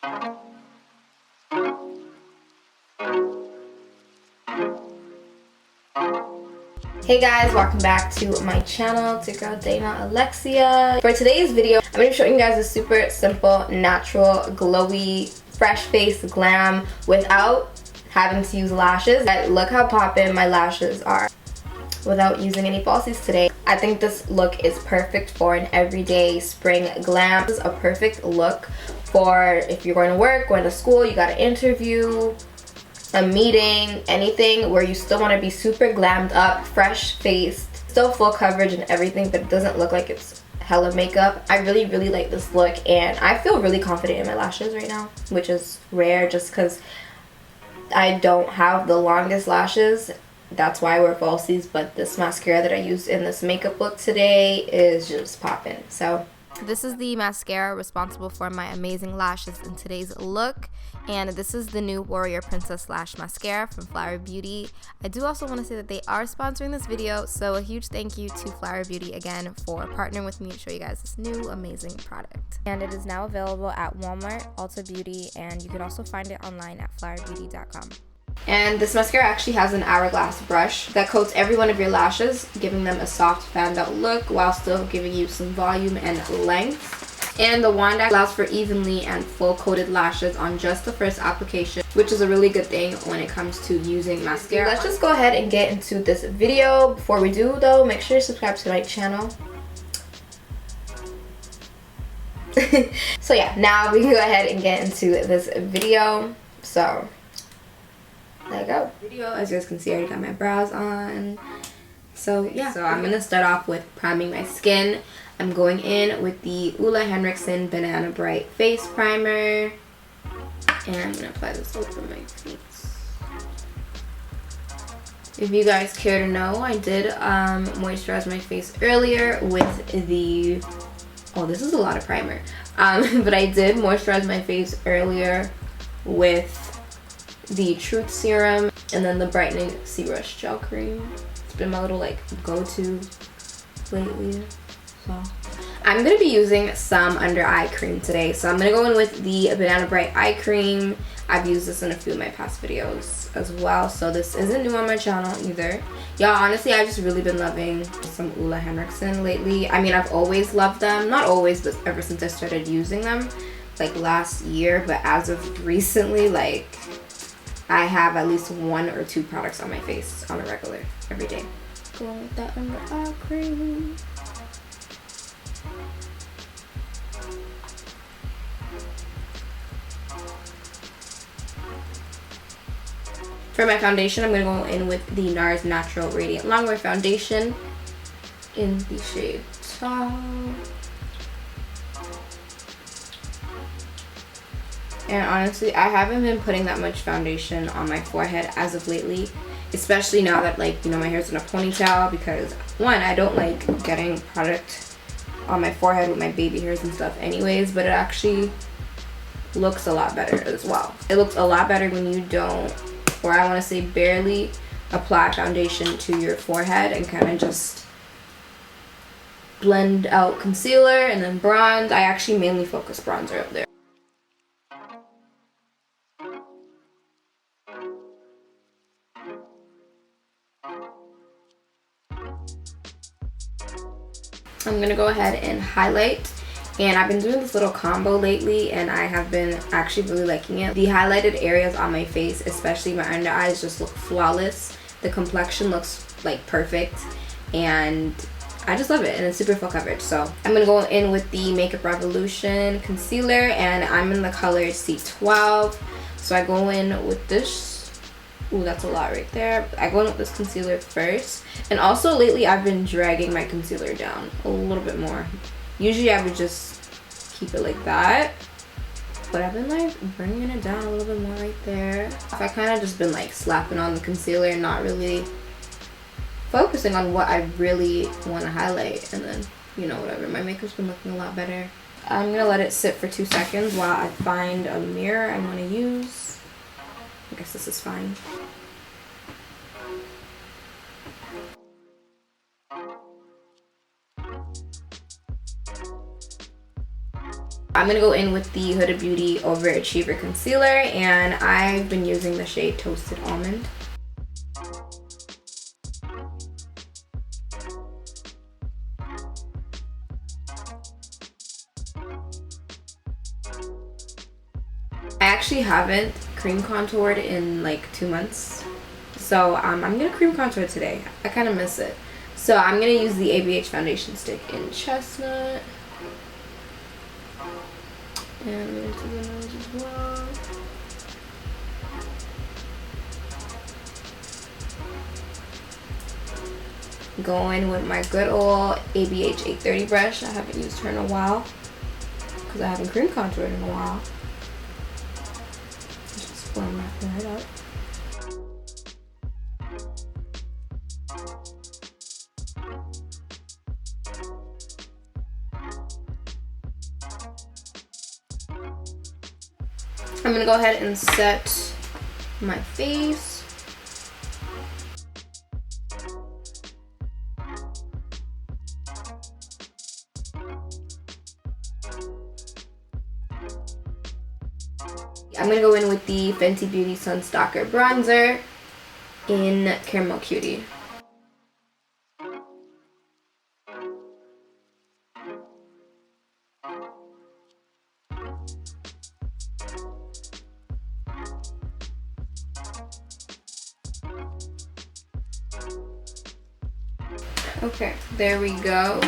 Hey guys, welcome back to my channel. It's your girl Dana Alexia. For today's video, I'm going to be showing you guys a super simple, natural, glowy, fresh face glam without having to use lashes. Look how poppin' my lashes are without using any falsies today. I think this look is perfect for an everyday spring glam. This is a perfect look for if you're going to work, going to school, you got an interview, a meeting, anything where you still want to be super glammed up, fresh faced, still full coverage and everything, but it doesn't look like it's hella makeup. I really like this look, and I feel really confident in my lashes right now, which is rare just because I don't have the longest lashes. That's why I wear falsies, but this mascara that I used in this makeup look today is just popping. So this is the mascara responsible for my amazing lashes in today's look, and this is the new Warrior Princess Lash Mascara from Flower Beauty. I do also want to say that they are sponsoring this video, so a huge thank you to Flower Beauty again for partnering with me to show you guys this new amazing product. And it is now available at Walmart, Ulta Beauty, and you can also find it online at flowerbeauty.com. And this mascara actually has an hourglass brush that coats every one of your lashes, giving them a soft fanned out look while still giving you some volume and length. And the wand allows for evenly and full coated lashes on just the first application, which is a really good thing when it comes to using mascara. Let's just go ahead and get into this video. Before we do though, make sure you subscribe to my channel. So yeah, now we can go ahead and get into this video. So there you go. Video, as you guys can see, I already got my brows on. So yeah, so I'm gonna start off with priming my skin. I'm going in with the Ole Henriksen Banana Bright Face Primer, and I'm gonna apply this over my face. If you guys care to know, I did moisturize my face earlier with the, oh, this is a lot of primer, but I did moisturize my face earlier with the Truth Serum and then the Brightening C-Rush Gel Cream. It's been my little like go-to lately. So I'm gonna be using some under eye cream today. So I'm gonna go in with the Banana Bright Eye Cream. I've used this in a few of my past videos as well, so this isn't new on my channel either. Y'all, honestly, I've just really been loving some Ole Henriksen lately. I mean, I've always loved them. Not always, but ever since I started using them, like last year. But as of recently, like, I have at least 1 or 2 products on my face on a regular, every day. Going with that under eye cream. For my foundation, I'm going to go in with the NARS Natural Radiant Longwear Foundation in the shade Tall. And honestly, I haven't been putting that much foundation on my forehead as of lately, especially now that, like, you know, my hair's in a ponytail, because one, I don't like getting product on my forehead with my baby hairs and stuff anyways, but it actually looks a lot better as well. It looks a lot better when you don't, or I want to say barely, apply foundation to your forehead and kind of just blend out concealer and then bronze. I actually mainly focus bronzer up there. I'm gonna go ahead and highlight, and I've been doing this little combo lately and I have been actually really liking it. The highlighted areas on my face, especially my under eyes, just look flawless. The complexion looks like perfect and I just love it, and it's super full coverage. So I'm gonna go in with the Makeup Revolution concealer, and I'm in the color C12. So I go in with this. Ooh, that's a lot right there. I go in with this concealer first. And also lately I've been dragging my concealer down a little bit more. Usually I would just keep it like that, but I've been like bringing it down a little bit more right there. I kind of just been like slapping on the concealer and not really focusing on what I really want to highlight, and then, you know, whatever. My makeup's been looking a lot better. I'm gonna let it sit for 2 seconds while I find a mirror I want to use. I guess this is fine. I'm gonna go in with the Huda Beauty Overachiever Concealer, and I've been using the shade Toasted Almond. I actually haven't cream contoured in like 2 months, so I'm gonna cream contour today. I kind of miss it. So I'm gonna use the ABH foundation stick in Chestnut, and into the nose as well. Going with my good old ABH 830 brush. I haven't used her in a while because I haven't cream contoured in a while. Just blend that right up. I'm gonna go ahead and set my face. I'm gonna go in with the Fenty Beauty Sunstalker bronzer in Caramel Cutie. Okay, there we go.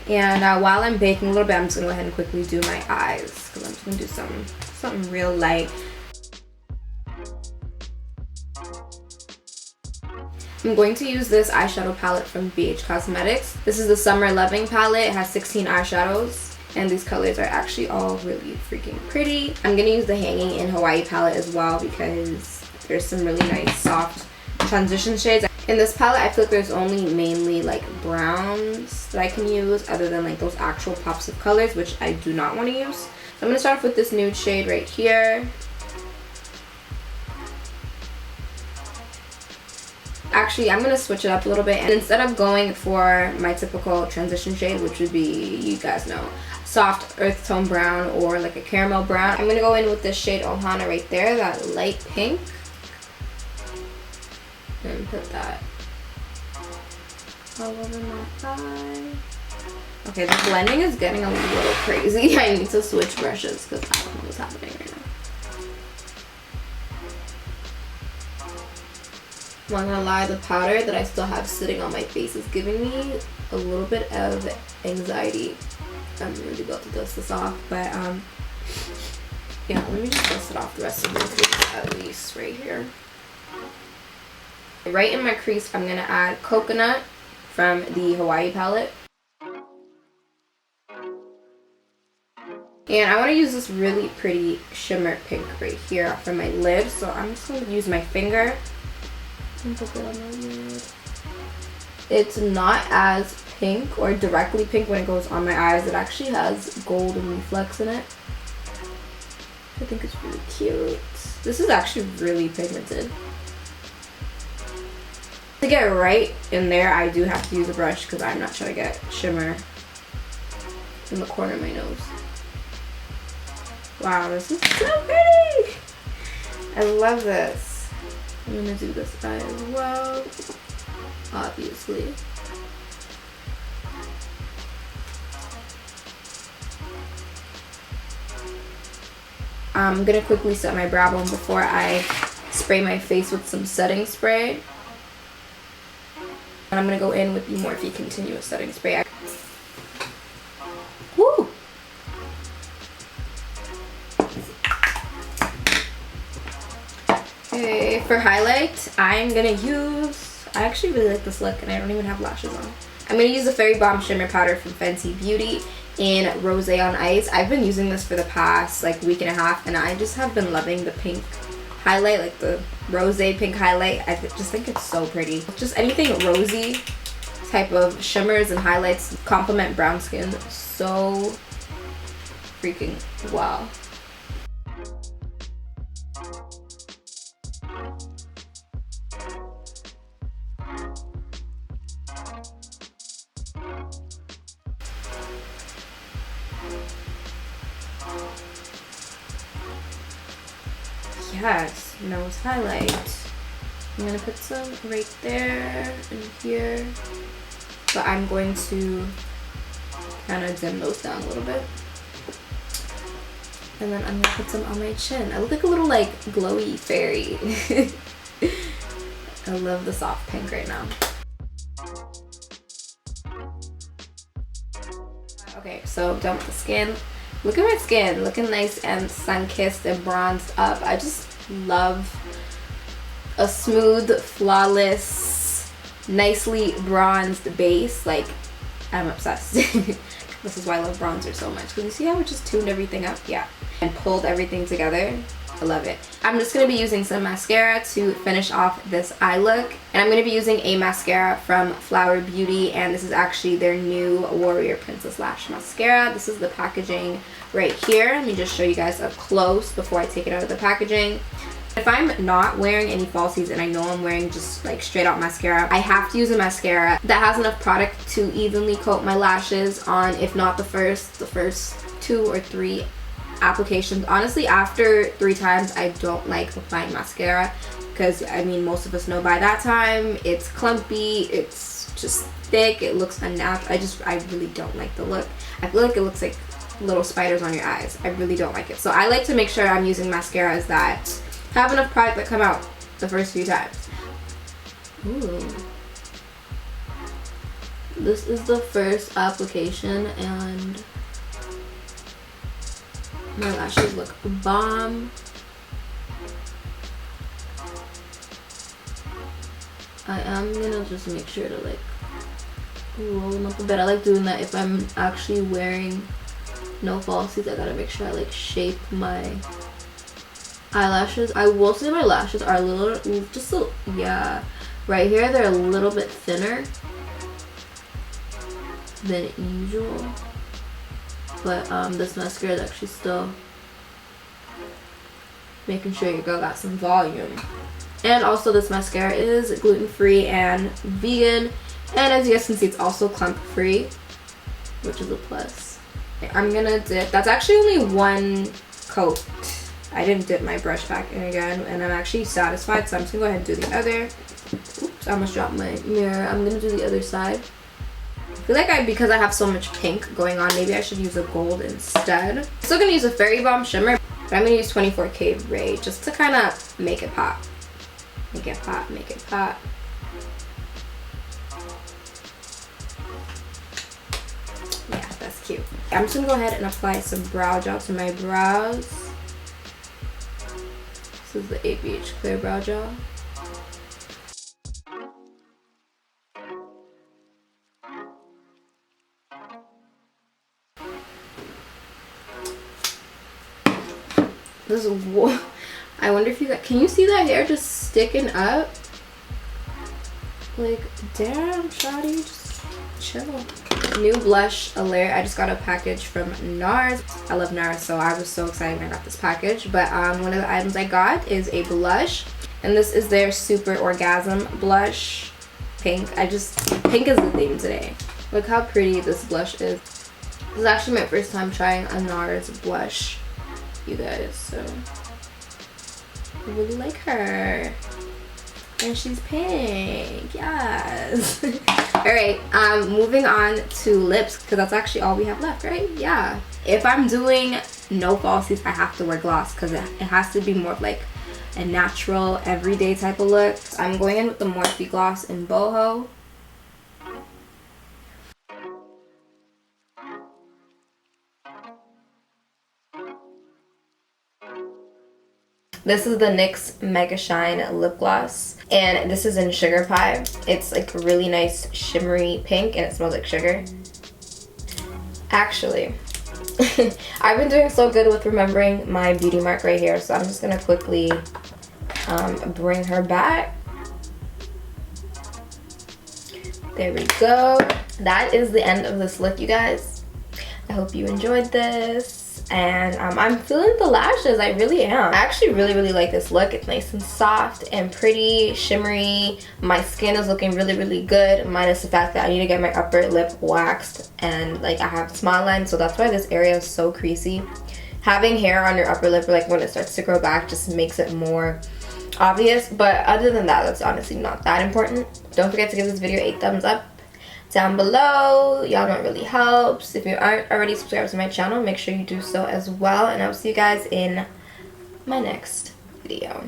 And while I'm baking a little bit, I'm just gonna go ahead and quickly do my eyes, because I'm just gonna do something real light. I'm going to use this eyeshadow palette from BH Cosmetics. This is the Summer Loving palette. It has 16 eyeshadows, and these colors are actually all really freaking pretty. I'm gonna use the Hanging in Hawaii palette as well, because there's some really nice soft transition shades. In this palette, I feel like there's only mainly like browns that I can use, other than like those actual pops of colors, which I do not want to use. So I'm gonna start off with this nude shade right here. Actually, I'm gonna switch it up a little bit, and instead of going for my typical transition shade, which would be, you guys know, soft earth tone brown or like a caramel brown, I'm gonna go in with this shade Ohana right there, that light pink. And put that all over my eye. Okay, the blending is getting a little crazy. I need to switch brushes because I don't know what's happening right now. I'm not gonna lie, the powder that I still have sitting on my face is giving me a little bit of anxiety. I'm really about to dust this off, but yeah, let me just dust it off the rest of my face at least right here. Right in my crease, I'm gonna add Coconut from the Hawaii palette. And I want to use this really pretty shimmer pink right here for my lid. So I'm just going to use my finger and put it on my lid. It's not as pink or directly pink when it goes on my eyes. It actually has gold and reflex in it. I think it's really cute. This is actually really pigmented. To get right in there, I do have to use a brush because I'm not trying to get shimmer in the corner of my nose. Wow, this is so pretty! I love this. I'm gonna do this eye as well, obviously. I'm gonna quickly set my brow bone before I spray my face with some setting spray. And I'm going to go in with the Morphe Continuous Setting Spray. Woo! Okay, for highlight, I'm going to use... I actually really like this look, and I don't even have lashes on. I'm going to use the Fairy Bomb Shimmer Powder from Fenty Beauty in Rosé on Ice. I've been using this for the past like week and a half, and I just have been loving the pink highlight, like the rosé pink highlight. I just think it's so pretty. Just anything rosy type of shimmers and highlights complement brown skin so freaking well. Yes, nose highlight. I'm gonna put some right there and here, but I'm going to kind of dim those down a little bit. And then I'm gonna put some on my chin. I look like a little like glowy fairy. I love the soft pink right now. Okay, so done with the skin. Look at my skin, looking nice and sun-kissed and bronzed up. I just love a smooth, flawless, nicely bronzed base. Like, I'm obsessed. This is why I love bronzer so much, because you see how it just tuned everything up? Yeah, and pulled everything together. I love it. I'm just going to be using some mascara to finish off this eye look. And I'm going to be using a mascara from Flower Beauty, and this is actually their new Warrior Princess Lash Mascara. This is the packaging right here. Let me just show you guys up close before I take it out of the packaging. If I'm not wearing any falsies and I know I'm wearing just like straight out mascara, I have to use a mascara that has enough product to evenly coat my lashes on, if not the first 2 or 3 applications. Honestly, after 3 times, I don't like applying mascara, because I mean, most of us know by that time it's clumpy, it's just thick, it looks unnatural. I really don't like the look. I feel like it looks like little spiders on your eyes. I really don't like it. So I like to make sure I'm using mascaras that have enough product that come out the first few times. Ooh. This is the first application and my lashes look bomb. I am gonna just make sure to like roll them up a bit. I like doing that if I'm actually wearing no falsies. I gotta make sure I like shape my eyelashes. I will say my lashes are a little, just a, yeah, right here they're a little bit thinner than usual. But this mascara is actually still making sure your girl got some volume. And also this mascara is gluten-free and vegan. And as you guys can see, it's also clump-free, which is a plus. I'm gonna dip. That's actually only 1 coat. I didn't dip my brush back in again, and I'm actually satisfied, so I'm just gonna go ahead and do the other. Oops, I almost dropped my mirror. I'm gonna do the other side. I feel like because I have so much pink going on, maybe I should use a gold instead. I'm still gonna use a Fairy Bomb shimmer, but I'm gonna use 24K Ray just to kind of make it pop. Make it pop, make it pop. Yeah, that's cute. I'm just gonna go ahead and apply some brow gel to my brows. This is the ABH Clear Brow Gel. This is, whoa. I wonder if you got, can you see that hair just sticking up? Like, damn, shawty, just chill. New blush alert. I just got a package from NARS. I love NARS, so I was so excited when I got this package. But one of the items I got is a blush, and this is their Super Orgasm blush. Pink. Pink is the theme today. Look how pretty this blush is. This is actually my first time trying a NARS blush, you guys, so I really like her. And she's pink, yes. Alright, moving on to lips, because that's actually all we have left, right? Yeah. If I'm doing no falsies, I have to wear gloss, because it has to be more of like a natural, everyday type of look. So I'm going in with the Morphe gloss in Boho. This is the NYX Mega Shine Lip Gloss, and this is in Sugar Pie. It's like a really nice shimmery pink, and it smells like sugar. Actually, I've been doing so good with remembering my beauty mark right here, so I'm just gonna quickly bring her back. There we go. That is the end of this look, you guys. I hope you enjoyed this. And I'm feeling the lashes. I really am. I actually really like this look. It's nice and soft and pretty, shimmery. My skin is looking really good, minus the fact that I need to get my upper lip waxed, and like I have smile lines, so that's why this area is so creasy. having hair on your upper lip, like when it starts to grow back, just makes it more obvious. But other than that, that's honestly not that important. Don't forget to give this video a thumbs up down below. Y'all know it really helps. If you aren't already subscribed to my channel, make sure you do so as well, and I'll see you guys in my next video.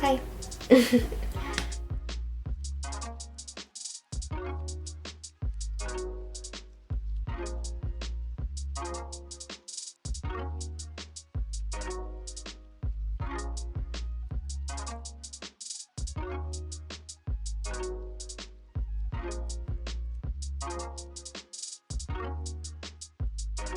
Bye.